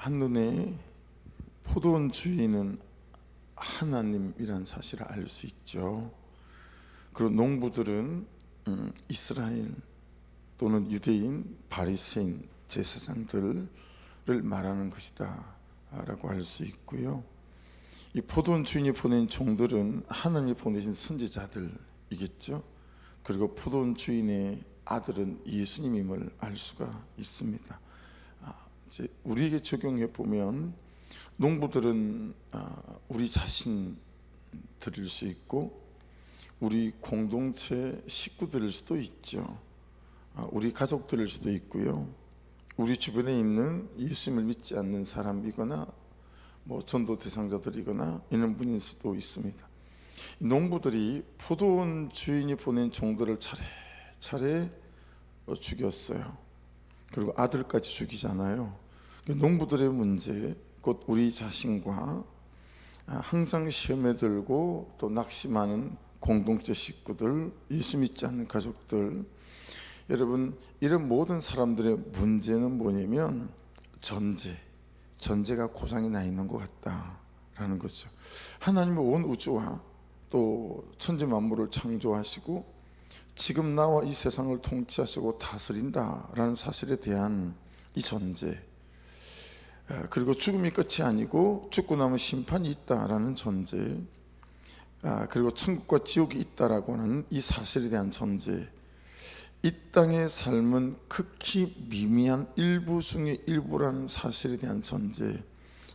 한눈에 포도원 주인은 하나님이란 사실을 알 수 있죠. 그리고 농부들은 이스라엘 또는 유대인, 바리새인, 제사장들을 말하는 것이다 라고 할 수 있고요. 이 포도원 주인이 보낸 종들은 하나님이 보내신 선지자들이겠죠. 그리고 포도원 주인의 아들은 예수님임을 알 수가 있습니다. 이제 우리에게 적용해 보면 농부들은 우리 자신들일 수 있고 우리 공동체 식구들일 수도 있죠. 우리 가족들일 수도 있고요. 우리 주변에 있는 예수님을 믿지 않는 사람이거나 전도 대상자들이거나 이런 분일 수도 있습니다. 농부들이 포도원 주인이 보낸 종들을 차례차례 죽였어요. 그리고 아들까지 죽이잖아요. 농부들의 문제, 곧 우리 자신과 항상 시험에 들고 또 낙심하는 공동체 식구들, 예수 믿지 않는 가족들, 여러분 이런 모든 사람들의 문제는 뭐냐면 전제가 고장이 나 있는 것 같다라는 거죠. 하나님은 온 우주와 또 천지 만물을 창조하시고 지금 나와 이 세상을 통치하시고 다스린다라는 사실에 대한 이 전제, 그리고 죽음이 끝이 아니고 죽고 나면 심판이 있다라는 전제, 그리고 천국과 지옥이 있다라고 하는 이 사실에 대한 전제, 이 땅의 삶은 극히 미미한 일부 중의 일부라는 사실에 대한 전제,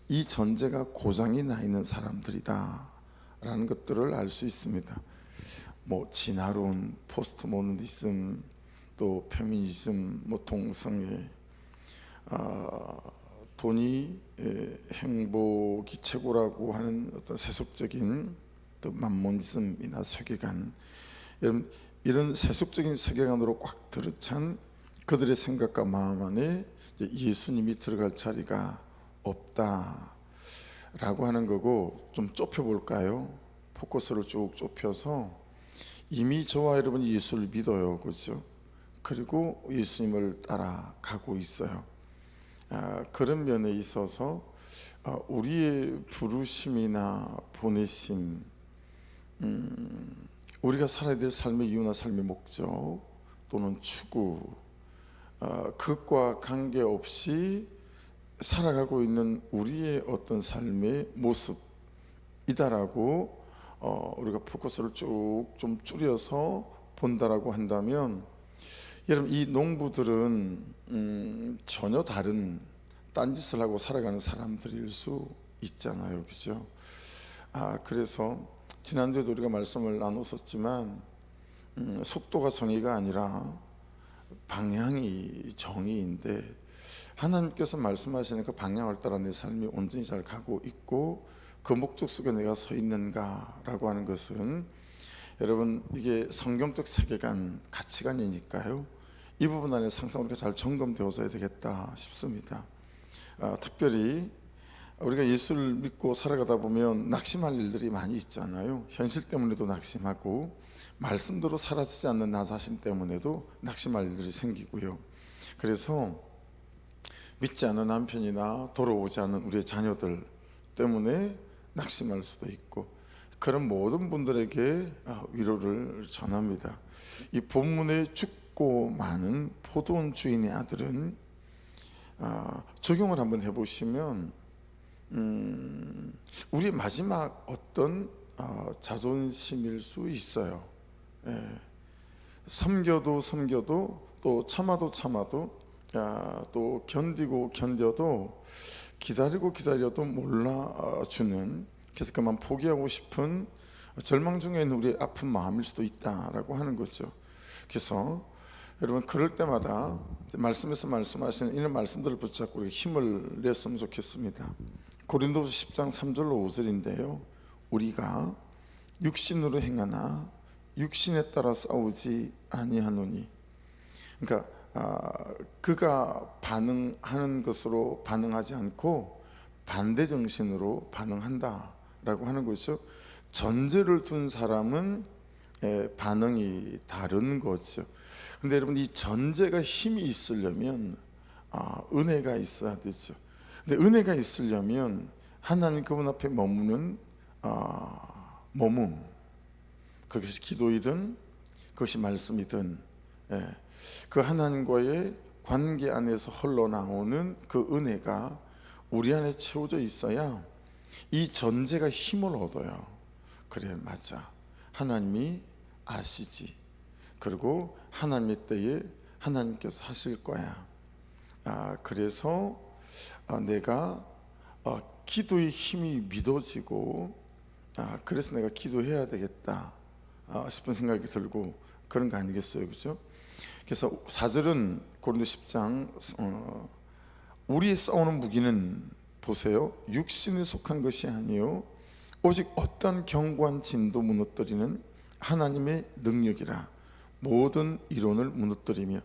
이 전제가 고장이 나 있는 사람들이다 라는 것들을 알 수 있습니다. 진화론, 포스트모더니즘, 또 페미니즘, 동성애, 돈이 행복이 최고라고 하는 어떤 세속적인 또 만모니즘이나 세계관, 이런 세속적인 세계관으로 꽉 들어찬 그들의 생각과 마음 안에 예수님이 들어갈 자리가 없다라고 하는 거고, 좀 좁혀볼까요? 포커스를 쭉 좁혀서 이미 저와 여러분이 예수를 믿어요, 그렇죠? 그리고 예수님을 따라가고 있어요. 그런 면에 있어서 우리의 부르심이나 보내심, 우리가 살아야 될 삶의 이유나 삶의 목적 또는 추구, 그것과 관계없이 살아가고 있는 우리의 어떤 삶의 모습이다라고 우리가 포커스를 쭉 좀 줄여서 본다라고 한다면, 여러분 이 농부들은 전혀 다른 딴짓을 하고 살아가는 사람들일 수 있잖아요, 그죠? 그래서 지난주에도 우리가 말씀을 나눴었지만 속도가 정의가 아니라 방향이 정의인데, 하나님께서 말씀하시는 그 방향을 따라 내 삶이 온전히 잘 가고 있고 그 목적 속에 내가 서 있는가라고 하는 것은, 여러분 이게 성경적 세계관, 가치관이니까요. 이 부분 안에 항상 우리가 잘 점검되어져야 되겠다 싶습니다. 특별히 우리가 예수를 믿고 살아가다 보면 낙심할 일들이 많이 있잖아요. 현실 때문에도 낙심하고 말씀대로 살아지지 않는 나 자신 때문에도 낙심할 일들이 생기고요. 그래서 믿지 않는 남편이나 돌아오지 않는 우리의 자녀들 때문에 낙심할 수도 있고, 그런 모든 분들에게 위로를 전합니다. 이 본문에 죽고 많은 포도원 주인의 아들은 적용을 한번 해보시면 우리 마지막 어떤 자존심일 수 있어요. 섬겨도 또 참아도 또 견뎌도 기다려도 몰라주는, 그래서 그만 포기하고 싶은 절망 중에 있는 우리의 아픈 마음일 수도 있다라고 하는 거죠. 그래서 여러분 그럴 때마다 말씀에서 말씀하시는 이런 말씀들을 붙잡고 우리 힘을 냈으면 좋겠습니다. 고린도서 10장 3절로 5절인데요. 우리가 육신으로 행하나 육신에 따라 싸우지 아니하노니, 그러니까 그가 반응하는 것으로 반응하지 않고 반대 정신으로 반응한다라고 하는 것이죠. 전제를 둔 사람은 반응이 다른 거죠. 근데 여러분 이 전제가 힘이 있으려면 은혜가 있어야 되죠. 근데 은혜가 있으려면 하나님 그분 앞에 머무는 머문, 그것이 기도이든 그것이 말씀이든, 그 하나님과의 관계 안에서 흘러나오는 그 은혜가 우리 안에 채워져 있어야 이 전제가 힘을 얻어요. 그래, 맞아, 하나님이 아시지, 그리고 하나님의 때에 하나님께서 하실 거야. 그래서 내가 기도의 힘이 믿어지고, 그래서 내가 기도해야 되겠다 싶은 생각이 들고 그런 거 아니겠어요, 그렇죠? 그래서 4절은 고린도 10장 우리의 싸우는 무기는 보세요, 육신에 속한 것이 아니요 오직 어떤 견고한 진도 무너뜨리는 하나님의 능력이라 모든 이론을 무너뜨리며.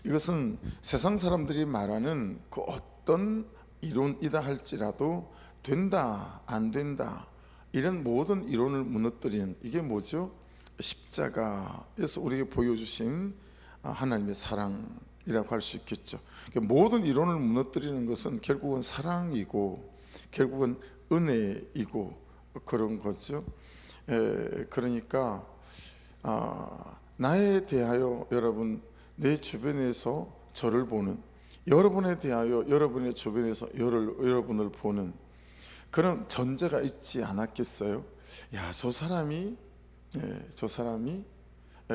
이것은 세상 사람들이 말하는 그 어떤 이론이다 할지라도 된다 안 된다 이런 모든 이론을 무너뜨리는, 이게 뭐죠? 십자가에서 우리에게 보여주신 하나님의 사랑이라고 할 수 있겠죠. 모든 이론을 무너뜨리는 것은 결국은 사랑이고 결국은 은혜이고 그런 거죠. 그러니까 나에 대하여 여러분, 내 주변에서 저를 보는, 여러분에 대하여 여러분의 주변에서 여러분을 보는 그런 전제가 있지 않았겠어요? 야, 저 사람이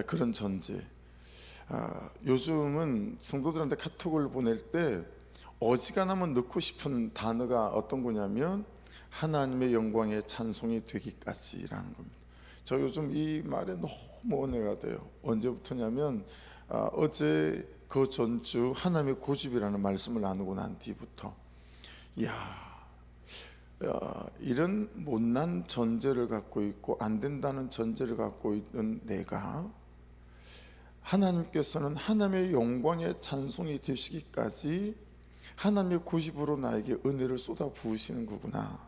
그런 전제. 요즘은 성도들한테 카톡을 보낼 때 어지간하면 넣고 싶은 단어가 어떤 거냐면 하나님의 영광에 찬송이 되기까지라는 겁니다. 저 요즘 이 말에 너무 은혜가 돼요. 언제부터냐면 어제 그 전주 하나님의 고집이라는 말씀을 나누고 난 뒤부터, 이런 못난 전제를 갖고 있고 안 된다는 전제를 갖고 있는 내가 하나님께서는 하나님의 영광에 찬송이 되시기까지 하나님의 고집으로 나에게 은혜를 쏟아 부으시는 거구나.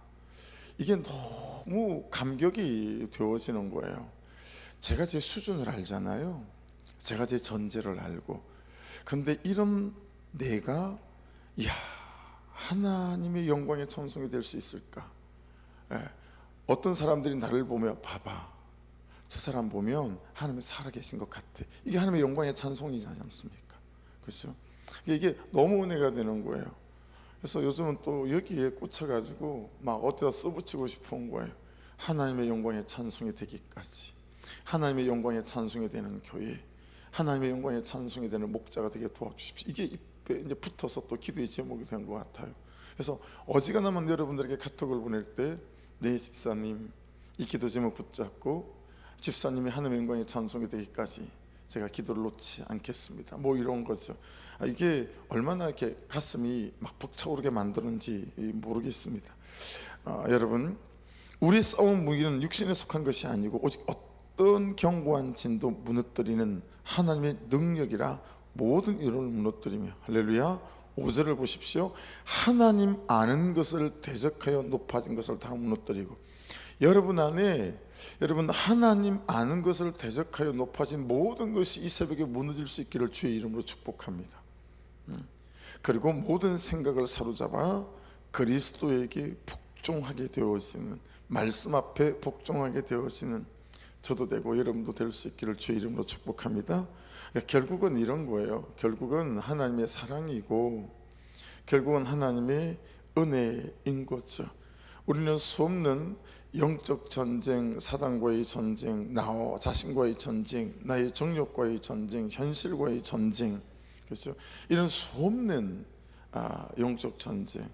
이게 너무 감격이 되어지는 거예요. 제가 제 수준을 알잖아요. 제가 제 전제를 알고. 근데 이런 내가 하나님의 영광의 찬송이 될 수 있을까? 어떤 사람들이 나를 보며 봐봐, 저 사람 보면 하나님이 살아계신 것 같아. 이게 하나님의 영광의 찬송이지 않습니까? 그렇죠? 이게 너무 은혜가 되는 거예요. 그래서 요즘은 또 여기에 꽂혀가지고 막 어디다 써붙이고 싶은 거예요. 하나님의 영광의 찬송이 되기까지, 하나님의 영광의 찬송이 되는 교회, 하나님의 영광의 찬송이 되는 목자가 되게 도와주십시오. 이게 입에 이제 붙어서 또 기도의 제목이 된 것 같아요. 그래서 어지간하면 여러분들에게 카톡을 보낼 때, 네 집사님, 이 기도 제목 붙잡고 집사님이 하나님의 영광의 찬송이 되기까지 제가 기도를 놓지 않겠습니다. 뭐 이런 거죠. 이게 얼마나 이렇게 가슴이 막 벅차오르게 만드는지 모르겠습니다. 여러분, 우리의 싸움 무기는 육신에 속한 것이 아니고 오직 어떤 견고한 진도 무너뜨리는 하나님의 능력이라 모든 이론을 무너뜨리며. 할렐루야. 5절을 보십시오. 하나님 아는 것을 대적하여 높아진 것을 다 무너뜨리고. 여러분 안에, 여러분 하나님 아는 것을 대적하여 높아진 모든 것이 이 새벽에 무너질 수 있기를 주의 이름으로 축복합니다. 그리고 모든 생각을 사로잡아 그리스도에게 복종하게 되어지는, 말씀 앞에 복종하게 되어지는 저도 되고 여러분도 될 수 있기를 주의 이름으로 축복합니다. 결국은 이런 거예요. 결국은 하나님의 사랑이고 결국은 하나님의 은혜인 거죠. 우리는 수없는 영적 전쟁, 사단과의 전쟁, 나 자신과의 전쟁, 나의 정욕과의 전쟁, 현실과의 전쟁, 그렇죠? 이런 수없는 영적 전쟁.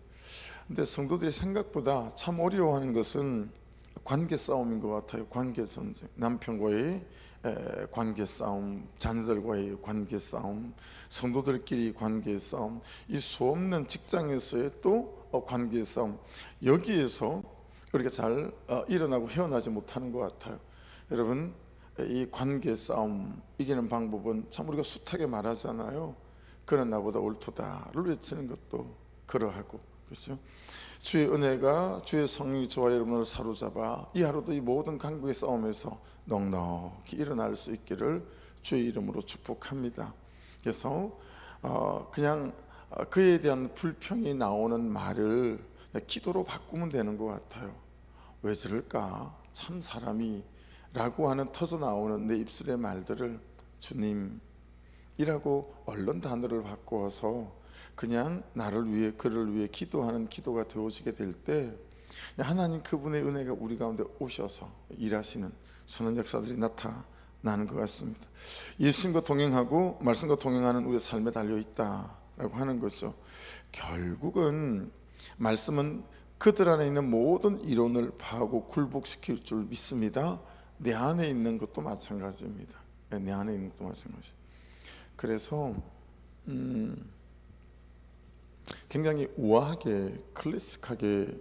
근데 성도들이 생각보다 참 어려워하는 것은 관계 싸움인 것 같아요. 관계 전쟁, 남편과의 관계 싸움, 자녀들과의 관계 싸움, 성도들끼리 관계 싸움, 이 수없는 직장에서의 또 관계 싸움, 여기에서 우리가 잘 일어나고 헤어나지 못하는 것 같아요. 여러분, 이 관계 싸움 이기는 방법은 참 우리가 숱하게 말하잖아요. 그는 나보다 옳도다를 외치는 것도 그러하고, 그렇죠? 주의 은혜가, 주의 성령이 저와 여러분을 사로잡아 이 하루도 이 모든 간구의 싸움에서 넉넉히 일어날 수 있기를 주의 이름으로 축복합니다. 그래서 그냥 그에 대한 불평이 나오는 말을 기도로 바꾸면 되는 것 같아요. 왜 저럴까? 참 사람이 라고 하는 터져 나오는 내 입술의 말들을 주님이라고 얼른 단어를 바꾸어서 그냥 나를 위해 그를 위해 기도하는 기도가 되어지게 될 때 하나님 그분의 은혜가 우리 가운데 오셔서 일하시는 선한 역사들이 나타나는 것 같습니다. 예수님과 동행하고 말씀과 동행하는 우리의 삶에 달려있다라고 하는 거죠. 결국은 말씀은 그들 안에 있는 모든 이론을 파하고 굴복시킬 줄 믿습니다. 내 안에 있는 것도 마찬가지입니다. 내 안에 있는 것도 마찬가지. 그래서 굉장히 우아하게 클래식하게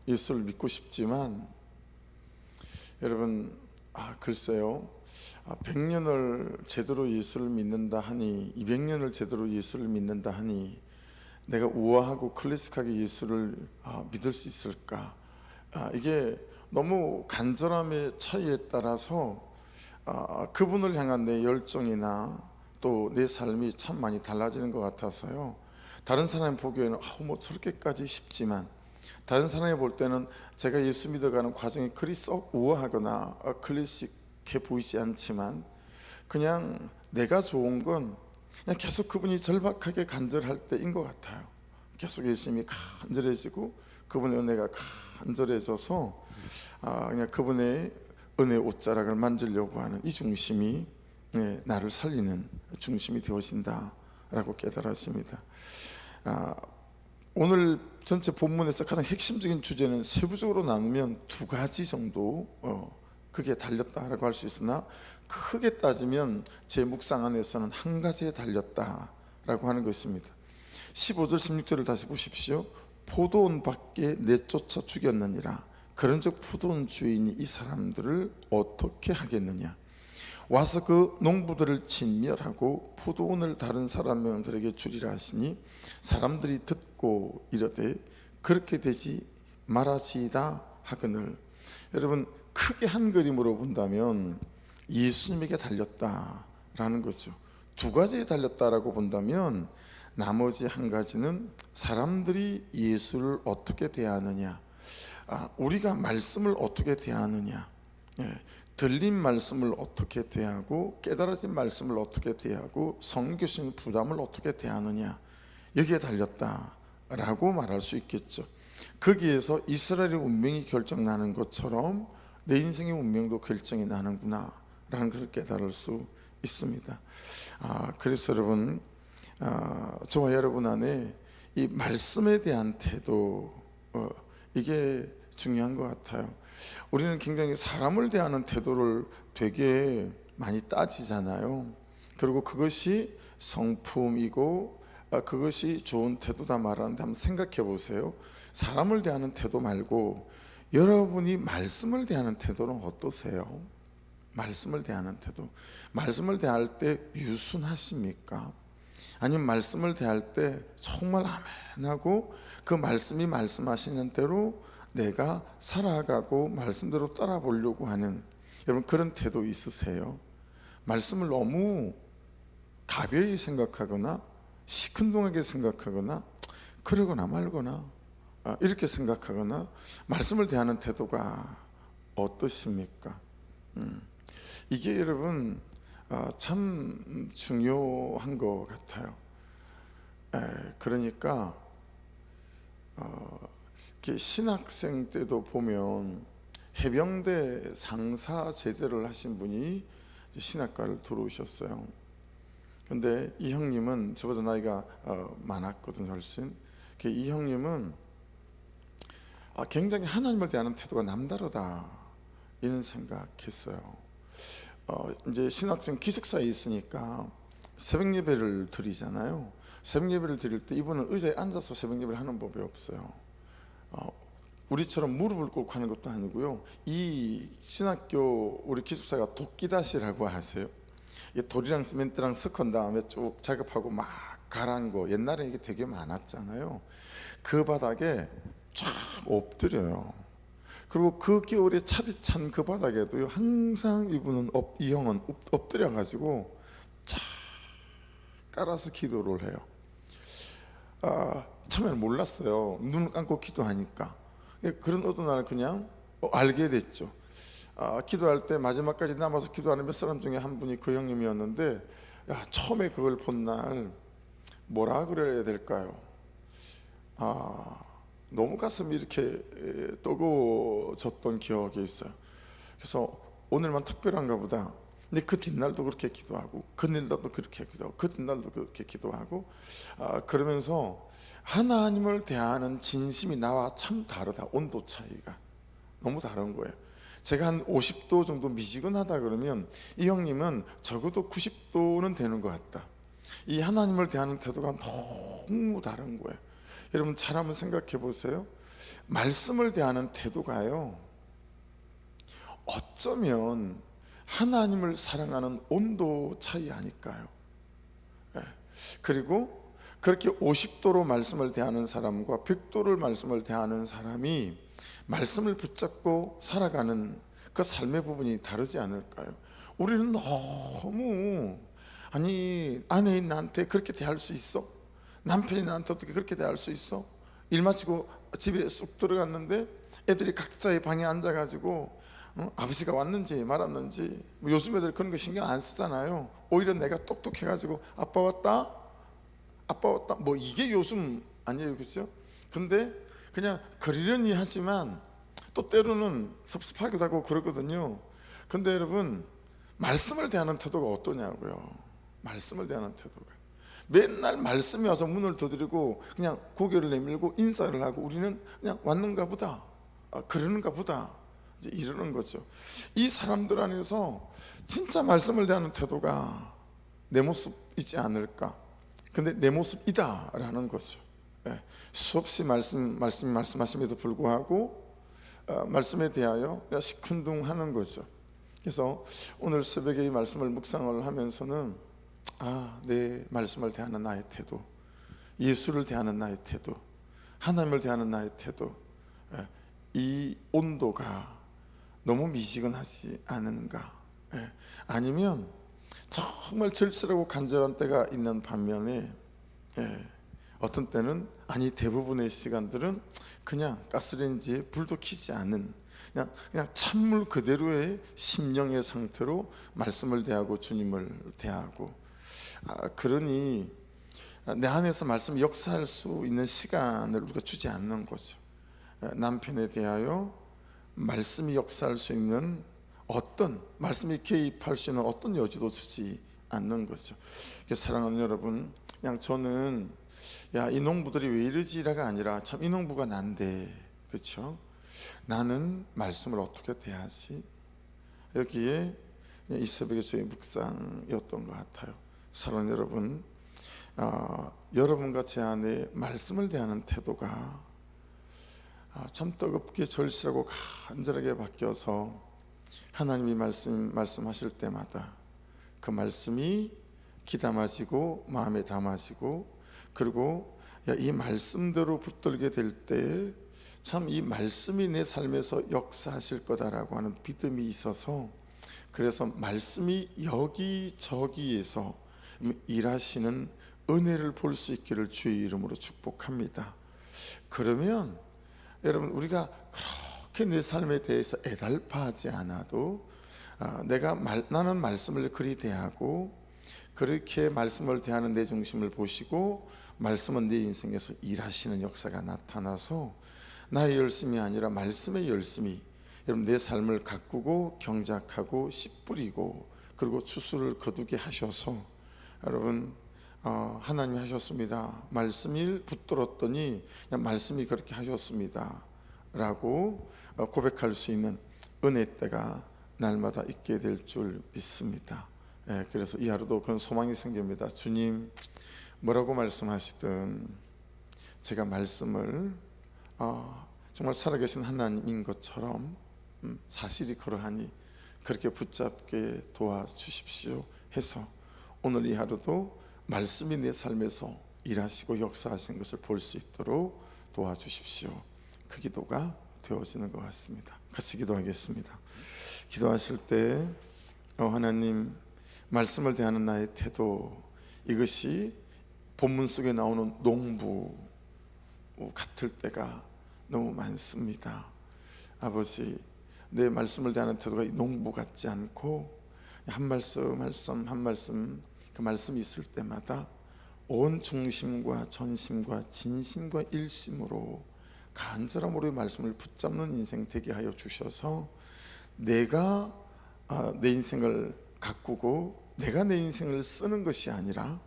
예수를 믿고 싶지만 여러분 글쎄요 100년을 제대로 예수를 믿는다 하니 200년을 제대로 예수를 믿는다 하니 내가 우아하고 클래식하게 예수를 믿을 수 있을까? 이게 너무 간절함의 차이에 따라서 그분을 향한 내 열정이나 또 내 삶이 참 많이 달라지는 것 같아서요. 다른 사람이 보기에는 뭐 저렇게까지 쉽지만 다른 사람이 볼 때는 제가 예수 믿어가는 과정이 그리 썩 우아하거나 클래식해 보이지 않지만 그냥 내가 좋은 건 그냥 계속 그분이 절박하게 간절할 때인 것 같아요. 계속 예수님이 간절해지고 그분의 은혜가 간절해져서 그냥 그분의 은혜 옷자락을 만지려고 하는 이 중심이 나를 살리는 중심이 되어진다라고 깨달았습니다. 오늘 전체 본문에서 가장 핵심적인 주제는 세부적으로 나누면 두 가지 정도 그게 달렸다라고 할 수 있으나 크게 따지면 제 묵상 안에서는 한 가지에 달렸다라고 하는 것입니다. 15절 16절을 다시 보십시오. 포도원 밖에 내쫓아 죽였느니라. 그런즉 포도원 주인이 이 사람들을 어떻게 하겠느냐. 와서 그 농부들을 진멸하고 포도원을 다른 사람들에게 주리라 하시니 사람들이 듣고 이르되 그렇게 되지 말아지이다 하거늘. 여러분 크게 한 그림으로 본다면 예수님에게 달렸다라는 거죠. 두 가지에 달렸다라고 본다면 나머지 한 가지는 사람들이 예수를 어떻게 대하느냐, 우리가 말씀을 어떻게 대하느냐, 들린 말씀을 어떻게 대하고 깨달아진 말씀을 어떻게 대하고 성교신 부담을 어떻게 대하느냐, 여기에 달렸다라고 말할 수 있겠죠. 거기에서 이스라엘의 운명이 결정나는 것처럼 내 인생의 운명도 결정이 나는구나 라는 것을 깨달을 수 있습니다. 그래서 여러분 저와 여러분 안에 이 말씀에 대한 태도 이게 중요한 것 같아요. 우리는 굉장히 사람을 대하는 태도를 되게 많이 따지잖아요. 그리고 그것이 성품이고 그것이 좋은 태도다 말하는데 한번 생각해 보세요. 사람을 대하는 태도 말고 여러분이 말씀을 대하는 태도는 어떠세요? 말씀을 대하는 태도, 말씀을 대할 때 유순하십니까? 아니면 말씀을 대할 때 정말 아멘하고 그 말씀이 말씀하시는 대로 내가 살아가고 말씀대로 따라 보려고 하는 여러분 그런 태도 있으세요? 말씀을 너무 가벼이 생각하거나 시큰둥하게 생각하거나 그러거나 말거나 이렇게 생각하거나 말씀을 대하는 태도가 어떠십니까? 이게 여러분 참 중요한 것 같아요. 그러니까 신학생 때도 보면 해병대 상사 제대를 하신 분이 신학과를 들어오셨어요. 근데 이 형님은 저보다 나이가 많았거든요. 훨씬. 이 형님은 굉장히 하나님을 대하는 태도가 남다르다 이런 생각했어요. 이제 신학생 기숙사에 있으니까 새벽 예배를 드리잖아요. 새벽 예배를 드릴 때 이분은 의자에 앉아서 새벽 예배를 하는 법이 없어요. 우리처럼 무릎을 꿇고 하는 것도 아니고요. 이 신학교 우리 기숙사가 도끼다시라고 하세요. 돌이랑 시멘트랑 섞은 다음에 쭉 작업하고 막 가란 거 옛날에 이게 되게 많았잖아요. 그 바닥에 쫙 엎드려요. 그리고 그 겨울에 차디찬 그 바닥에도 항상 이분은 이 형은 엎드려 가지고 쫙 깔아서 기도를 해요. 처음에는 몰랐어요. 눈을 감고 기도하니까. 그런 어떤 날 그냥 알게 됐죠. 기도할 때 마지막까지 남아서 기도하는 몇 사람 중에 한 분이 그 형님이었는데, 처음에 그걸 본 날 뭐라 그래야 될까요? 너무 가슴이 이렇게 뜨거워졌던 기억이 있어요. 그래서 오늘만 특별한가 보다. 근데 그 뒷날도 그렇게 기도하고, 그 뒷날도 그렇게 기도하고, 그 뒷날도 그렇게 기도하고, 그러면서 하나님을 대하는 진심이 나와 참 다르다. 온도 차이가 너무 다른 거예요. 제가 한 50도 정도 미지근하다 그러면 이 형님은 적어도 90도는 되는 것 같다. 이 하나님을 대하는 태도가 너무 다른 거예요. 여러분 잘 한번 생각해 보세요. 말씀을 대하는 태도가요, 어쩌면 하나님을 사랑하는 온도 차이 아닐까요? 그리고 그렇게 50도로 말씀을 대하는 사람과 100도를 말씀을 대하는 사람이 말씀을 붙잡고 살아가는 그 삶의 부분이 다르지 않을까요? 우리는 너무 아내인 나한테 그렇게 대할 수 있어? 남편이 나한테 어떻게 그렇게 대할 수 있어? 일 마치고 집에 쑥 들어갔는데 애들이 각자의 방에 앉아가지고 아버지가 왔는지 말았는지, 요즘 애들 그런 거 신경 안 쓰잖아요. 오히려 내가 똑똑해가지고 아빠 왔다? 아빠 왔다? 이게 요즘 아니에요, 그렇죠? 근데 그냥 그러려니 하지만 또 때로는 섭섭하기도 하고 그러거든요. 근데 여러분 말씀을 대하는 태도가 어떠냐고요. 말씀을 대하는 태도가 맨날 말씀이 와서 문을 두드리고 그냥 고개를 내밀고 인사를 하고 우리는 그냥 왔는가 보다, 그러는가 보다, 이제 이러는 거죠. 이 사람들 안에서 진짜 말씀을 대하는 태도가 내 모습이지 않을까. 근데 내 모습이다라는 거죠. 수없이 말씀하심에도 불구하고 말씀에 대하여 시큰둥하는 거죠. 그래서 오늘 새벽에 이 말씀을 묵상을 하면서는 내 말씀을 대하는 나의 태도, 예수를 대하는 나의 태도, 하나님을 대하는 나의 태도, 이 온도가 너무 미지근하지 않은가? 아니면 정말 절실하고 간절한 때가 있는 반면에 어떤 때는, 대부분의 시간들은 그냥 가스레인지에 불도 켜지 않은 그냥 찬물 그대로의 심령의 상태로 말씀을 대하고 주님을 대하고, 그러니 내 안에서 말씀이 역사할 수 있는 시간을 우리가 주지 않는 거죠. 남편에 대하여 말씀이 역사할 수 있는 어떤, 말씀이 개입할 수 있는 어떤 여지도 주지 않는 거죠. 사랑하는 여러분, 그냥 저는 이 농부들이 왜 이러지라가 아니라 참 이 농부가 난데, 그렇죠? 나는 말씀을 어떻게 대하지? 여기에 이 새벽에 저희 묵상이었던 것 같아요. 사랑하는 여러분, 여러분과 제 안에 말씀을 대하는 태도가 참 뜨겁게 절실하고 간절하게 바뀌어서 하나님이 말씀하실 때마다 그 말씀이 귀담아지고 마음에 담아지고, 그리고 이 말씀대로 붙들게 될 때 참 이 말씀이 내 삶에서 역사하실 거다라고 하는 믿음이 있어서, 그래서 말씀이 여기저기에서 일하시는 은혜를 볼 수 있기를 주의 이름으로 축복합니다. 그러면 여러분, 우리가 그렇게 내 삶에 대해서 애달파하지 않아도 나는 말씀을 그리 대하고, 그렇게 말씀을 대하는 내 중심을 보시고 말씀은 내 인생에서 일하시는 역사가 나타나서 나의 열심이 아니라 말씀의 열심이 여러분 내 삶을 가꾸고 경작하고 씨 뿌리고 그리고 추수를 거두게 하셔서, 여러분 하나님이 하셨습니다, 말씀을 붙들었더니 그냥 말씀이 그렇게 하셨습니다 라고 고백할 수 있는 은혜 때가 날마다 있게 될 줄 믿습니다. 그래서 이 하루도 그런 소망이 생깁니다. 주님, 뭐라고 말씀하시든 제가 말씀을 정말 살아계신 하나님인 것처럼 사실이 그러하니 그렇게 붙잡게 도와주십시오 해서 오늘 이 하루도 말씀이 내 삶에서 일하시고 역사하신 것을 볼 수 있도록 도와주십시오. 그 기도가 되어지는 것 같습니다. 같이 기도하겠습니다. 기도하실 때 하나님, 말씀을 대하는 나의 태도, 이것이 본문 속에 나오는 농부 같을 때가 너무 많습니다. 아버지, 내 말씀을 대하는 태도가 농부 같지 않고 한 말씀 한 말씀 그 말씀이 있을 때마다 온 중심과 전심과 진심과 일심으로 간절함으로 말씀을 붙잡는 인생 되게 하여 주셔서 내가 내 인생을 가꾸고 내가 내 인생을 쓰는 것이 아니라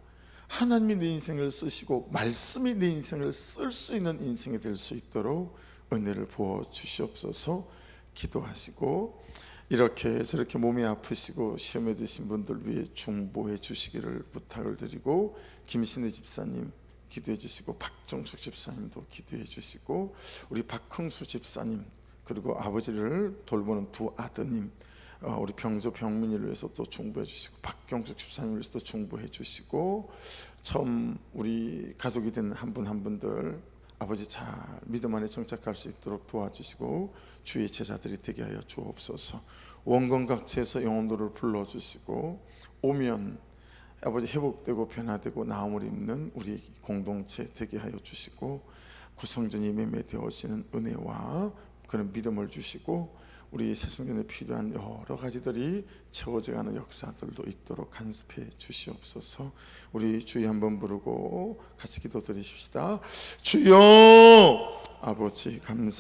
하나님이 내 인생을 쓰시고 말씀이 내 인생을 쓸 수 있는 인생이 될 수 있도록 은혜를 부어 주시옵소서. 기도하시고 이렇게 저렇게 몸이 아프시고 시험에 드신 분들 위해 중보해 주시기를 부탁을 드리고, 김신혜 집사님 기도해 주시고, 박정숙 집사님도 기도해 주시고, 우리 박흥수 집사님, 그리고 아버지를 돌보는 두 아드님, 우리 병조 병민이를 위해서 또 중보해 주시고, 박경숙 집사님을 위해서 또 중보해 주시고, 처음 우리 가족이 된 한 분 한 분들 아버지 잘 믿음 안에 정착할 수 있도록 도와주시고 주의 제자들이 되게 하여 주옵소서. 원건각지에서 영혼들을 불러주시고 오면 아버지 회복되고 변화되고 나음을 입는 우리 공동체 되게 하여 주시고, 구성전이 매매되어지는 은혜와 그런 믿음을 주시고, 우리 새생전에 필요한 여러 가지들이 채워져가는 역사들도 있도록 간섭해 주시옵소서. 우리 주여 한번 부르고 같이 기도드리십시다. 주여, 아버지 감사